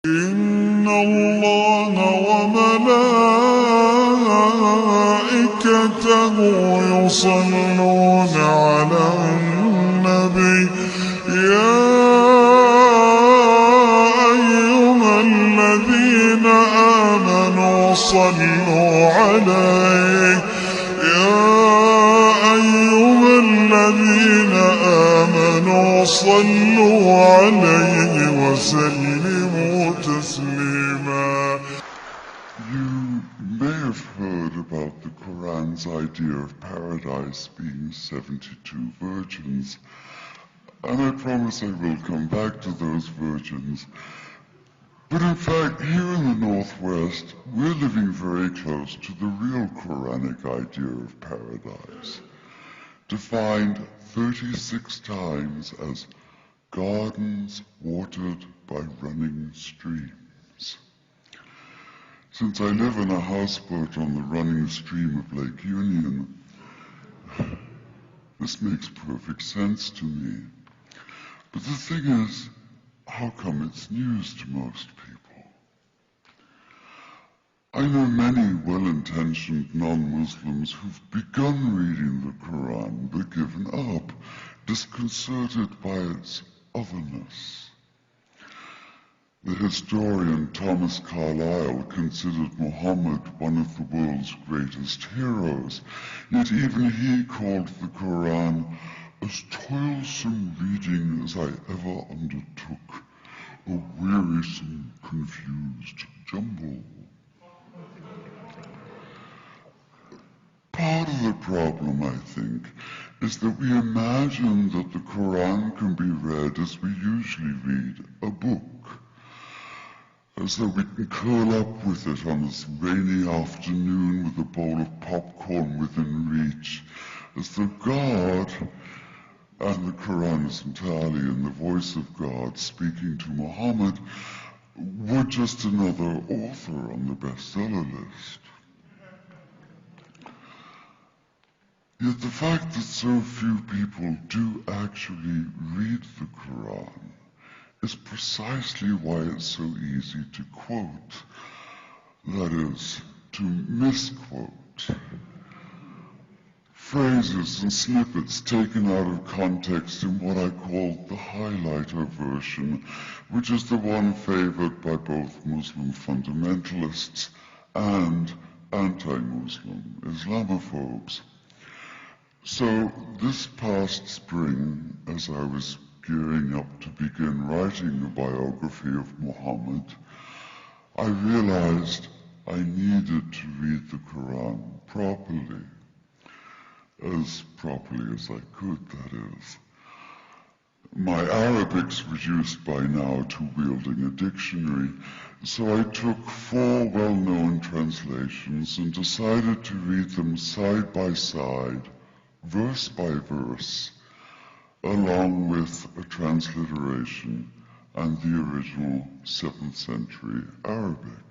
إن الله وملائكته يصلون على النبي يا أيها الذين آمنوا صلوا عليه صلوا عليه وسلموا تسليما. You may have heard about the Quran's idea of paradise being 72 virgins, and I promise I will come back to those virgins. But in fact, here in the Northwest, we're living very close to the real Quranic idea of paradise, defined 36 times as gardens watered by running streams. Since I live in a houseboat on the running stream of Lake Union, this makes perfect sense to me. But the thing is, how come it's news to most people? I know many well-intentioned non-Muslims who've begun reading the Quran but given up, disconcerted by its otherness. The historian Thomas Carlyle considered Muhammad one of the world's greatest heroes, yet even he called the Quran as toilsome reading as I ever undertook, a wearisome, confused jumble. Part of the problem, I think, is that we imagine that the Quran can be read as we usually read a book, as though we can curl up with it on this rainy afternoon with a bowl of popcorn within reach, as though God, and the Quran is entirely in the voice of God speaking to Muhammad, were just another author on the bestseller list. Yet the fact that so few people do actually read the Quran is precisely why it's so easy to quote, that is, to misquote. Phrases and snippets taken out of context in what I call the highlighter version, which is the one favored by both Muslim fundamentalists and anti-Muslim Islamophobes. So this past spring, as I was gearing up to begin writing a biography of Muhammad, I realized I needed to read the Quran properly as I could, that is. My Arabic's reduced by now to wielding a dictionary, so I took 4 well-known translations and decided to read them side by side, verse by verse, along with a transliteration and the original 7th century Arabic.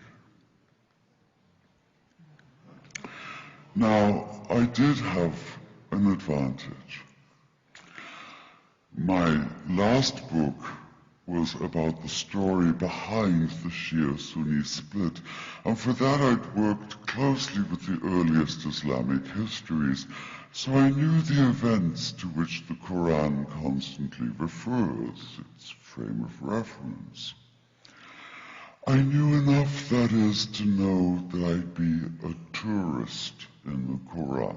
Now, I did have an advantage. My last book was about the story behind the Shia-Sunni split, and for that I'd worked closely with the earliest Islamic histories, so I knew the events to which the Quran constantly refers, its frame of reference. I knew enough, that is, to know that I'd be a tourist in the Quran,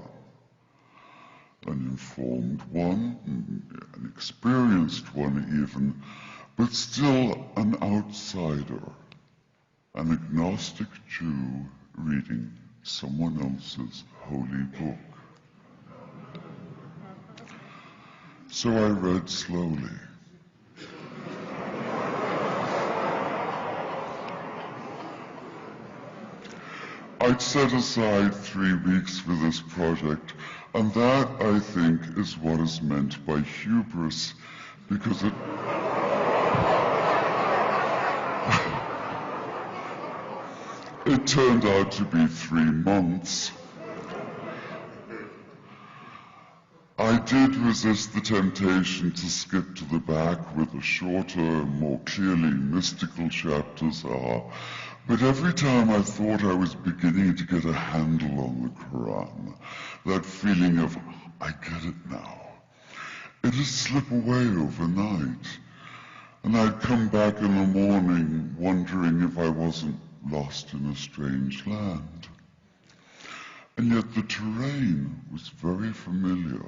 an informed one, an experienced one even, but still an outsider, an agnostic Jew reading someone else's holy book. So I read slowly. I'd set aside 3 weeks for this project, and that, I think, is what is meant by hubris, because it turned out to be 3 months. I did resist the temptation to skip to the back where the shorter, more clearly mystical chapters are, but every time I thought I was beginning to get a handle on the Quran, that feeling of, I get it now, it'd slip away overnight, and I'd come back in the morning wondering if I wasn't lost in a strange land. And yet the terrain was very familiar.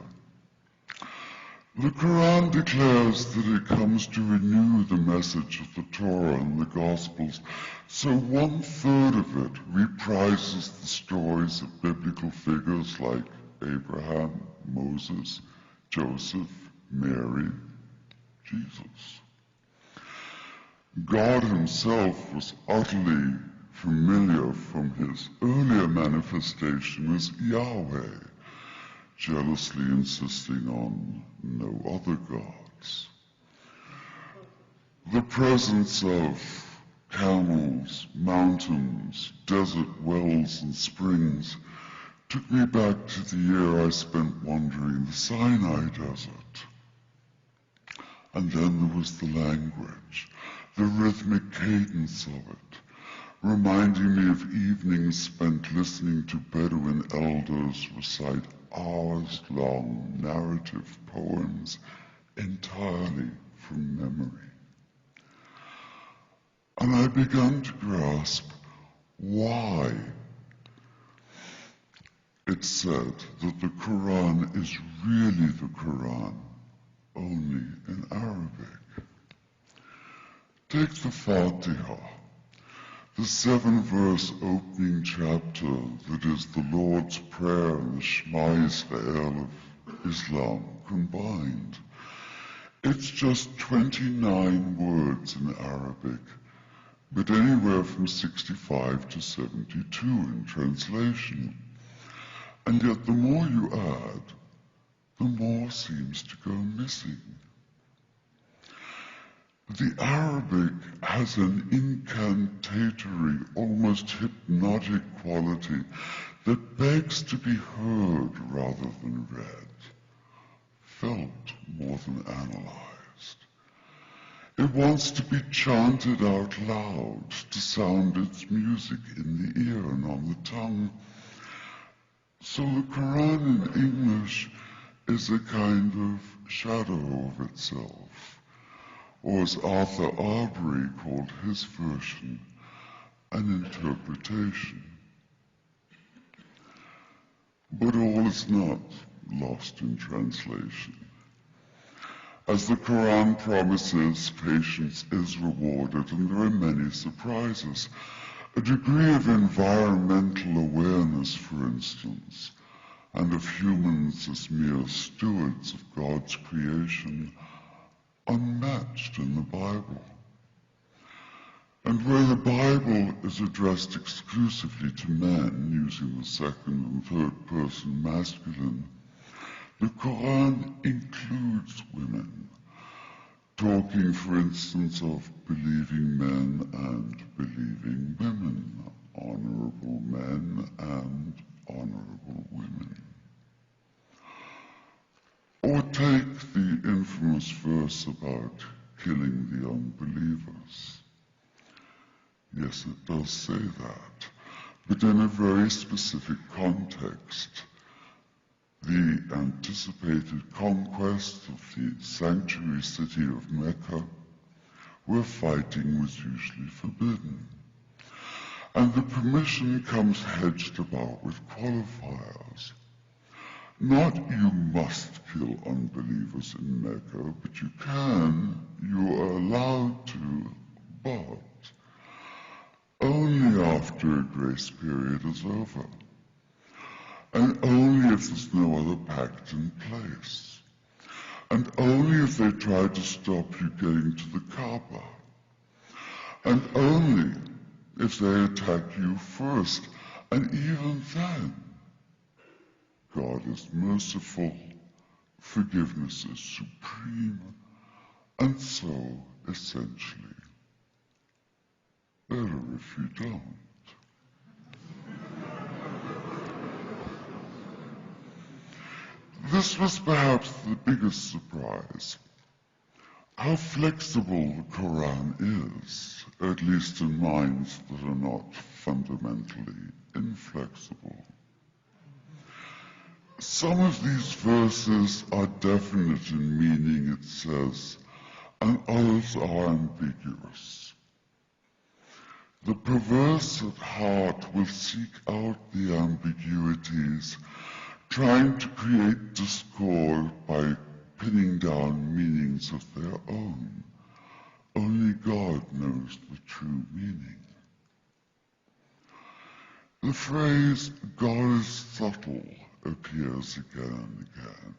The Quran declares that it comes to renew the message of the Torah and the Gospels, so 1/3 of it reprises the stories of biblical figures like Abraham, Moses, Joseph, Mary, Jesus. God himself was utterly familiar from his earlier manifestation as Yahweh, jealously insisting on no other gods. The presence of camels, mountains, desert wells and springs took me back to the year I spent wandering the Sinai desert. And then there was the language, the rhythmic cadence of it, reminding me of evenings spent listening to Bedouin elders recite hours-long narrative poems entirely from memory. And I began to grasp why it's said that the Quran is really the Quran, only in Arabic. Take the Fatiha, the 7-verse opening chapter that is the Lord's Prayer and the Shema Israel of Islam combined. It's just 29 words in Arabic, but anywhere from 65 to 72 in translation. And yet the more you add, the more seems to go missing. The Arabic has an incantatory, almost hypnotic quality that begs to be heard rather than read, felt more than analyzed. It wants to be chanted out loud, to sound its music in the ear and on the tongue. So the Quran in English is a kind of shadow of itself, or as Arthur Arbery called his version, an interpretation. But all is not lost in translation. As the Quran promises, patience is rewarded, and there are many surprises. A degree of environmental awareness, for instance, and of humans as mere stewards of God's creation, unmatched in the Bible. And where the Bible is addressed exclusively to men, using the second and third person masculine, the Quran includes women, talking, for instance, of believing men and believing women, honorable men and honorable women. Or take the infamous verse about killing the unbelievers. Yes, it does say that, but in a very specific context. The anticipated conquest of the sanctuary city of Mecca, where fighting was usually forbidden. And the permission comes hedged about with qualifiers. Not you must kill unbelievers in Mecca, but you can, you are allowed to, but only after a grace period is over. And only if there's no other pact in place. And only if they try to stop you getting to the Kaaba. And only if they attack you first. And even then, God is merciful, forgiveness is supreme, and so, essentially, better if you don't. The this was perhaps the biggest surprise, how flexible the Quran is, at least in minds that are not fundamentally inflexible. Some of these verses are definite in meaning, it says, and others are ambiguous. The perverse at heart will seek out the ambiguities, trying to create discord by pinning down meanings of their own. Only God knows the true meaning. The phrase, God is subtle, appears again and again.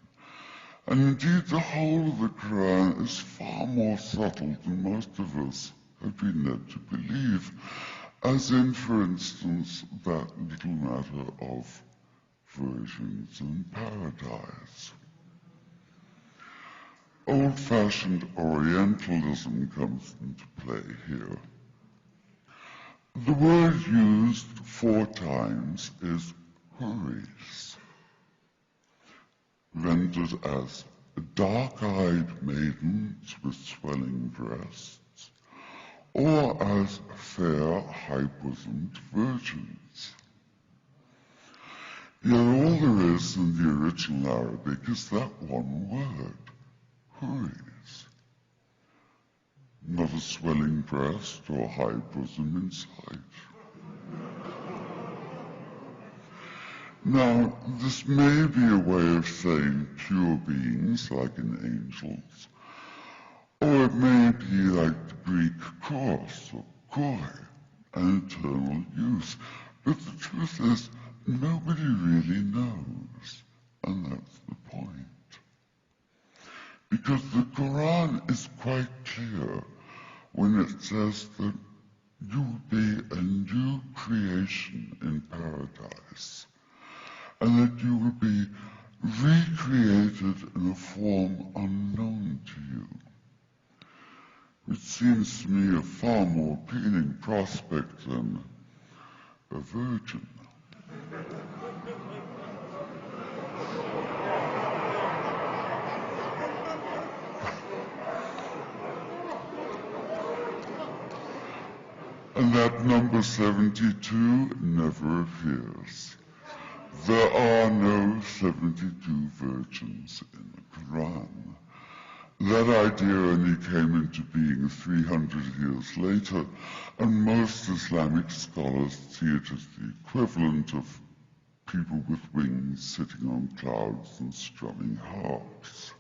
And indeed the whole of the Quran is far more subtle than most of us have been led to believe, as in, for instance, that little matter of virgins and paradise. Old-fashioned Orientalism comes into play here. The word used 4 times is huris, rendered as dark-eyed maidens with swelling breasts, or as fair, high-bosomed virgins. Yet all there is in the original Arabic is that one word, huris. Not a swelling breast or high bosom in sight. Now, this may be a way of saying pure beings, like in angels, or it may be like the Greek kos or koi, an eternal youth. But the truth is, nobody really knows, and that's the point. Because the Quran is quite clear when it says that you will be a new creation in paradise, and that you will be recreated in a form unknown to you, which seems to me a far more appealing prospect than a virgin. And that number 72 never appears. There are no 72 virgins in the Quran. That idea only came into being 300 years later, and most Islamic scholars see it as the equivalent of people with wings sitting on clouds and strumming harps.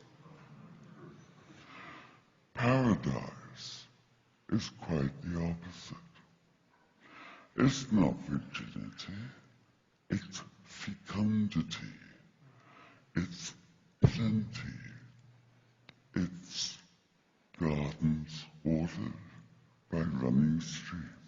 Paradise is quite the opposite. It's not virginity, it's fecundity, it's plenty, it's gardens watered by running streams.